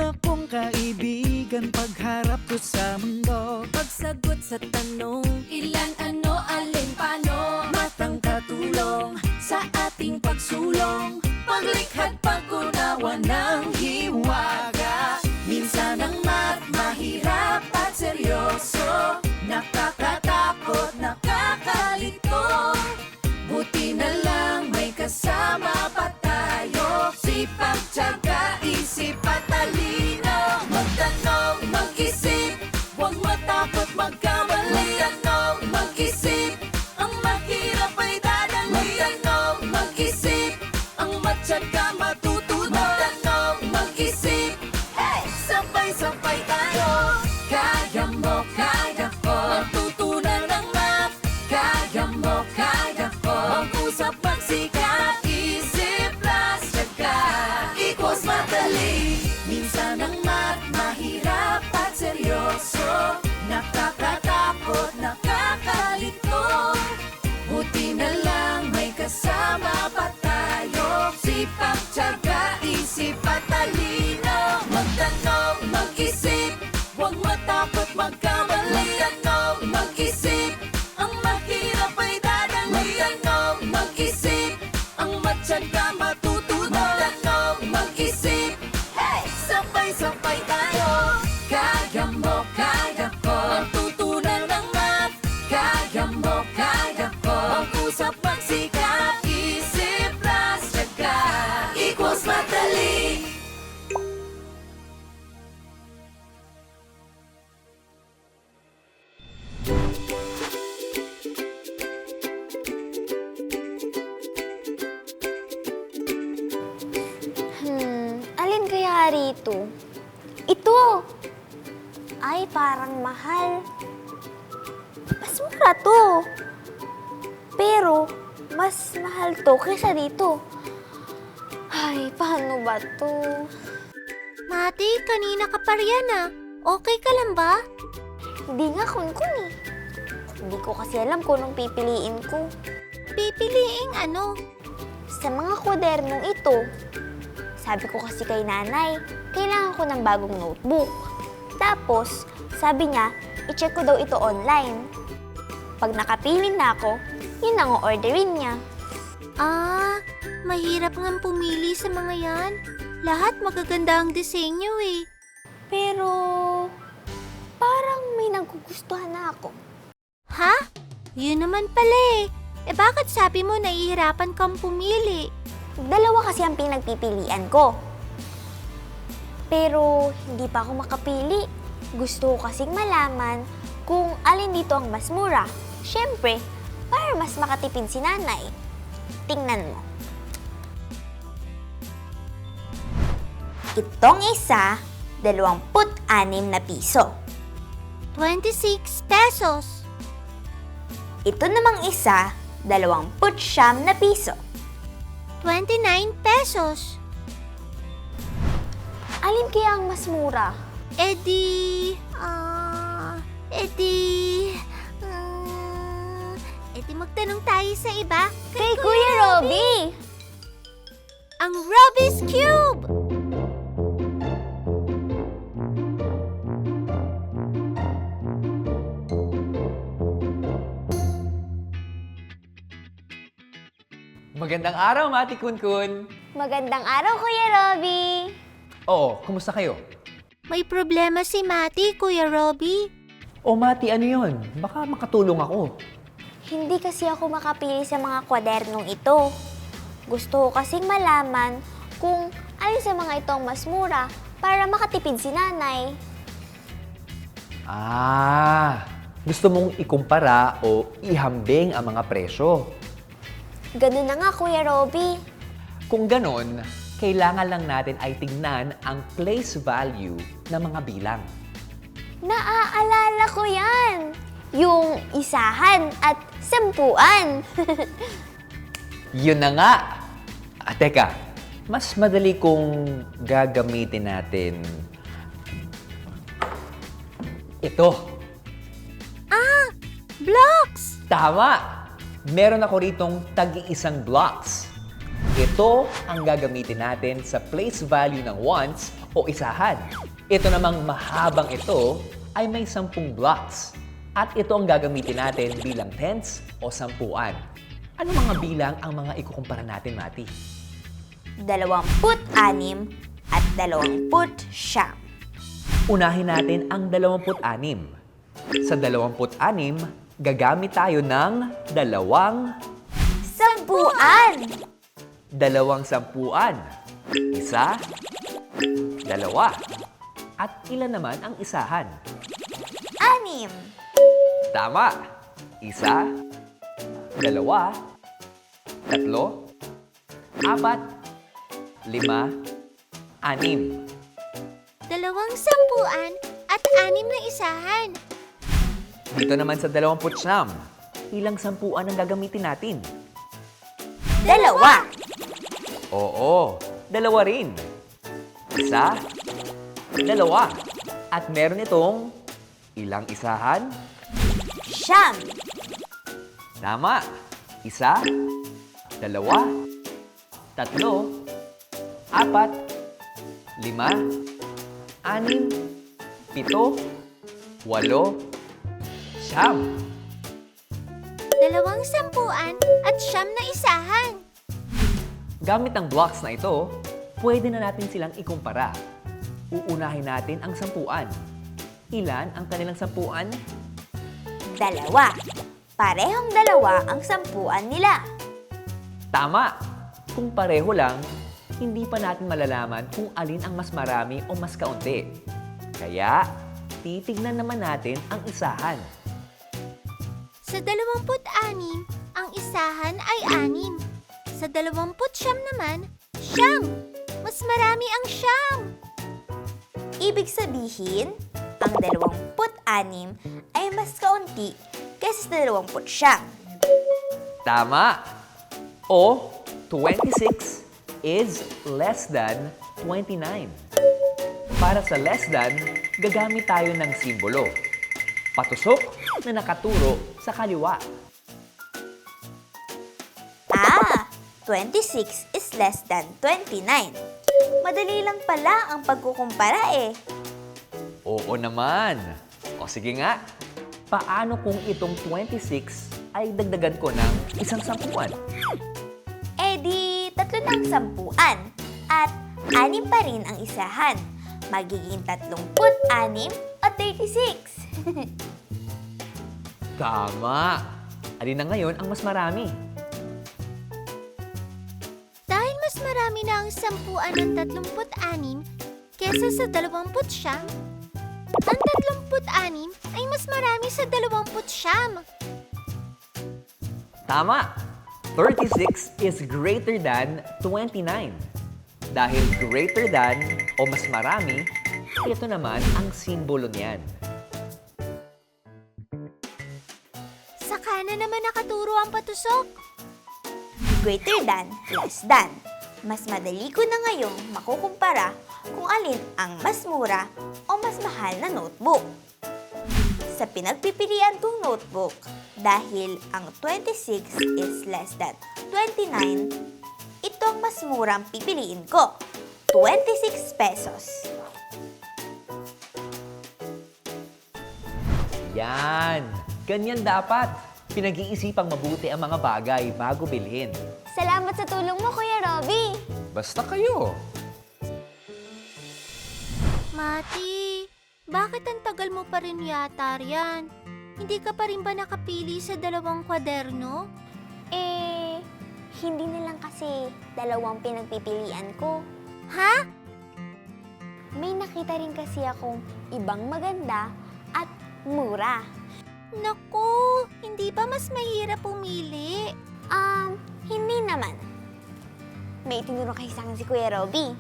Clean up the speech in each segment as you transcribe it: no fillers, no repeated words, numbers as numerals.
akong kaibigan pagharap ko sa mundo. Pagsagot sa tanong, ilan, ano, alin, paano? Matang katulong Sa ating pagsulong, paglikha't pag-unawa ng hiwaga. Minsan ang mahirap at seryoso, nakakatakot, nakakalito. Buti na lang may kasama pa tayo, sipag, tiyaga, isip at talino. Magtanong, mag-isip, huwag matakot magkamali. Magtanong, mag-isip, ang mahirap ay dadali. Magtanong, mag-isip, ang matyaga matutunan. Magtanong, mag-isip, hey! Sabay-sabay tayo. Kaya mo, kaya ko, matutunan ng math. Kaya mo, kaya ko, mag-usap, magsikap. Isip plus tiyaga equals madali. Minsan ang math mahirap at seryoso, nakakatakot, nakakalito. Buti na lang may kasama pa tayo, sipag, tiyaga, isip at talino. Magtanong, mag-isip, huwag matakot magkamali. Magtanong, mag-isip, ang mahirap ay dadali. Magtanong, mag-isip, ang matyaga matutunan. Magtanong, mag-isip, hey! Sabay-sabay tayo. Kaya mo, kaya ko, matutunan ng math. Kaya mo, kaya ko, mag-usap, magsikap. Isip plus tiyaga equals madali. Alin kaya rito? Ito! Ay, parang mahal. Mas mura to. Pero, mas mahal to kaysa dito. Ay, paano ba to? Mati, kanina ka pa riyan ah. Okay ka lang ba? Hindi nga kun eh. Hindi ko kasi alam kung anong pipiliin ko. Pipiliing ano? Sa mga kwadernong ito, sabi ko kasi kay nanay, kailangan ko ng bagong notebook. Tapos, sabi niya, i-check ko daw ito online. Pag nakapili na ako, yun ang orderin niya. Ah, mahirap nga pumili sa mga yan. Lahat magaganda ang disenyo eh. Pero, parang may nagugustuhan na ako. Ha? Yun naman pala eh. Eh bakit sabi mo nahihirapan kang pumili? Dalawa kasi ang pinagpipilian ko. Pero, hindi pa ako makapili. Gusto ko kasing malaman kung alin dito ang mas mura. Siyempre, para mas makatipid si nanay. Tingnan mo. Itong isa, 26 na piso. 26 pesos. Ito namang isa, 29 na piso. 29 pesos. Alin kaya ang mas mura? Edi magtanong tayo sa iba. Kay Kuya Robby! Ang Robby's Cube! Magandang araw, Mati Kunkun! Magandang araw, Kuya Robby! Oo, kumusta kayo? May problema si Mati, Kuya Robby. O Mati, ano yun? Baka makatulong ako. Hindi kasi ako makapili sa mga kwadernong ito. Gusto ko kasing malaman kung alin sa mga ito ang mas mura para makatipid si nanay. Gusto mong ikumpara o ihambing ang mga presyo. Ganun na nga, Kuya Robby. Kung ganon, kailangan lang natin ay tingnan ang place value ng mga bilang. Naaalala ko yan! Yung isahan at sampuan. Yun na nga! Teka, mas madali kung gagamitin natin ito. Blocks! Tama! Meron ako ritong tag-iisang blocks. Ito ang gagamitin natin sa place value ng ones o isahan. Ito namang mahabang ito ay may 10 blocks. At ito ang gagamitin natin bilang tens o sampuan. Ano mga bilang ang mga ikukumpara natin, Mati? 26 at 29. Unahin natin ang 26. Sa 26, gagamit tayo ng Sampuan! dalawang sampuan. Isa, dalawa. At ilan naman ang isahan? 6. Tama. Isa, dalawa, tatlo, apat, 5, 6. 2 sampuan at 6 na isahan. Dito naman sa 29, ilang sampuan ang gagamitin natin? 2. Oo, 2 rin. Isa, dalawa. At meron itong ilang isahan? 9. Tama. Isa, dalawa, tatlo, apat, 5, 6, 7, 8, 9. 2 sampuan at 9 na isahan. Gamit ang blocks na ito, pwede na natin silang ikumpara. Uunahin natin ang sampuan. Ilan ang kanilang sampuan? 2. Parehong 2 ang sampuan nila. Tama! Kung pareho lang, hindi pa natin malalaman kung alin ang mas marami o mas kaunti. Kaya, titignan naman natin ang isahan. Sa 26, ang isahan ay 6. Sa 29 naman, 9. Mas marami ang 9. Ibig sabihin, ang 26 ay mas kaunti kaysa sa 29. Tama! O, 26 is less than 29. Para sa less than, gagamit tayo ng simbolo. Patusok na nakaturo sa kaliwa. 26 is less than 29. Madali lang pala ang pagkukumpara eh. Oo naman. O sige nga, paano kung itong 26 ay dagdagan ko ng isang sampuan? Eh di, 3 na ang sampuan. At 6 pa rin ang isahan. Magiging 36 o 36. Tama! Alin na ngayon ang mas marami? Dahil mas marami na ang sampuan ng 36 kesa sa 29, ang 36 ay mas marami sa 29. Tama! 36 is greater than 29. Dahil greater than o mas marami, ito naman ang simbolo niyan. Sa kanan naman nakaturo ang patusok. Greater than, less than. Mas madali ko na ngayong makukumpara kung alin ang mas mura o mas mahal na notebook. Sa pinagpipilian kong notebook, dahil ang 26 is less than 29, ito ang mas murang pipiliin ko, 26 pesos. Yan! Ganyan dapat. Pinag-iisipang mabuti ang mga bagay bago bilhin. Salamat sa tulong mo, Kuya Robby. Basta kayo. Mati, bakit ang tagal mo pa rin yata riyan? Hindi ka pa rin ba nakapili sa 2 kwaderno? Eh, hindi na lang kasi 2 pinagpipilian ko. Ha? May nakita rin kasi akong ibang maganda at mura. Naku, hindi ba mas mahirap pumili? Hindi naman. May tinuro kasi sa akin si Kuya Robby.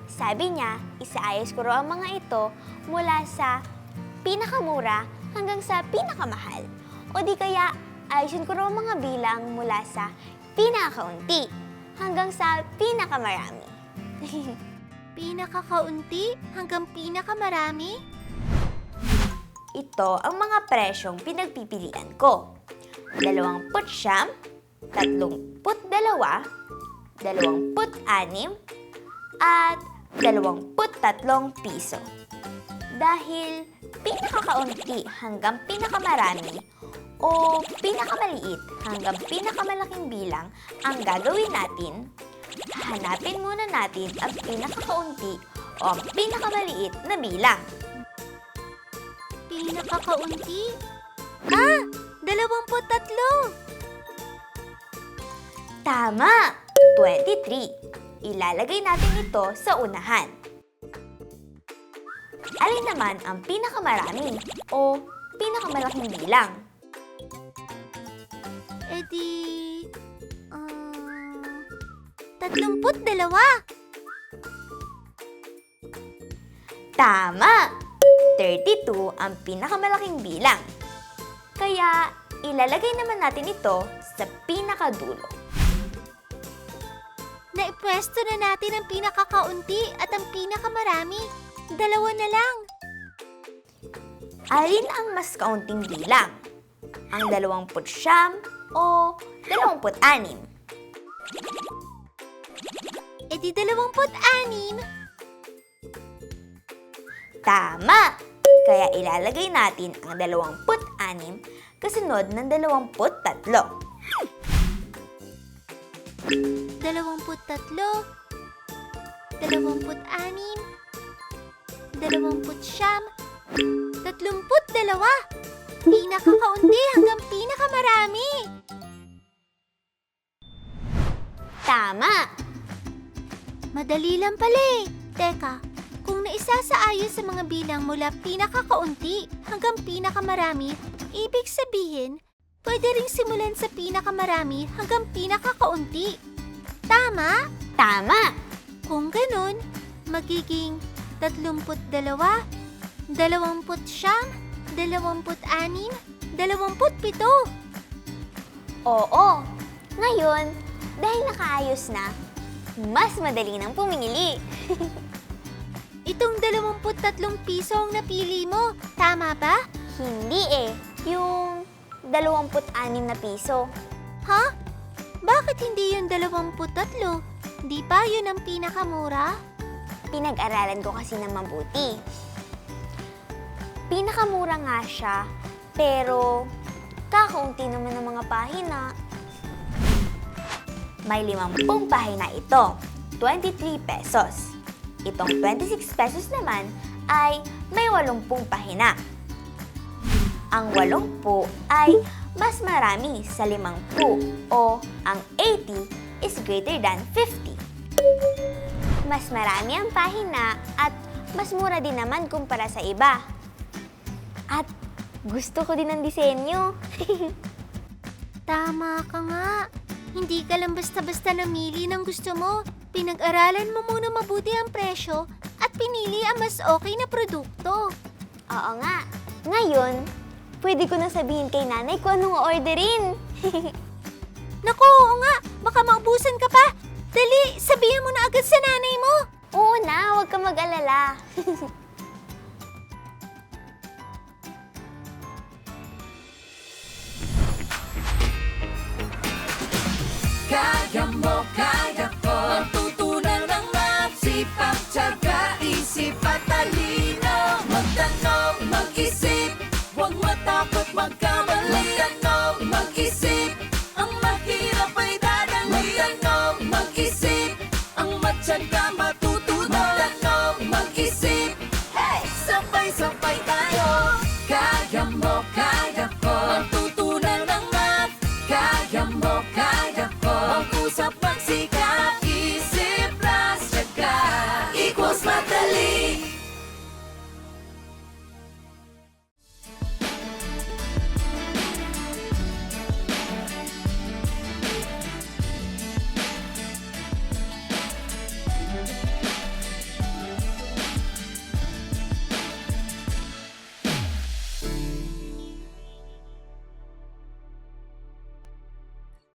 Sabi niya, isaayos ko raw ang mga ito mula sa pinakamura hanggang sa pinakamahal. O di kaya, ayusin ko raw ang mga bilang mula sa pinakakaunti hanggang sa pinakamarami. Pinakakaunti hanggang pinakamarami? Ito ang mga presyong pinagpipilian ko. 29, 32, 26 at 23 piso. Dahil pinakakaunti hanggang pinakamarami o pinakamaliit hanggang pinakamalaking bilang ang gagawin natin, hanapin muna natin ang pinakakaunti o ang pinakamaliit na bilang. Pinakakaunti? Ah! 23! Tama! 23. Ilalagay natin ito sa unahan. Alin naman ang pinakamarami o pinakamalaking bilang? E di... 32! Tama! 32 ang pinakamalaking bilang. Kaya, ilalagay naman natin ito sa pinakadulo. Naipwesto na natin ang pinakakaunti at ang pinakamarami. 2 na lang. Alin ang mas kaunting bilang? Ang 29 o 26? E di 26! Tama! Kaya ilalagay natin ang 26 kasunod ng 23. 23, 26, 29, 32. Pinakakaunti hanggang pinakamarami. Tama! Madali lang pala eh. Teka, kung naisasaayos sa mga bilang mula pinakakaunti hanggang pinakamarami, ibig sabihin, pwede ring simulan sa pinakamarami hanggang pinakakaunti. Tama? Tama! Kung ganun, magiging 32, 29, 26, 27. Oo! Ngayon, dahil nakaayos na, mas madali nang pumili. Itong 23 piso ang napili mo, tama ba? Hindi eh. Yung 26 na piso. Ha? Bakit hindi yung 23? Di ba yun ang pinakamura? Pinag-aralan ko kasi ng mabuti. Pinakamura nga siya, pero kakaunti naman ng mga pahina. May 50 pahina ito, 23 pesos. Itong 26 pesos naman ay may 80 pahina. Ang 80 ay mas marami sa 50 o ang 80 is greater than 50. Mas marami ang pahina at mas mura din naman kumpara sa iba. At gusto ko din ang disenyo. Tama ka nga. Hindi ka lang basta-basta namili ng gusto mo. Pinag-aralan mo muna mabuti ang presyo at pinili ang mas okay na produkto. Oo nga. Ngayon, pwede ko na sabihin kay nanay kung anong orderin. Naku, oo nga. Baka maubusan ka pa. Dali, sabihin mo na agad sa nanay mo. Oo na, huwag ka mag-alala. Kaya mo, kaya ko. Matutunan ng magsipag, tiyaga, isip at talino. Magtanong, mag-isip, huwag matakot magkamali.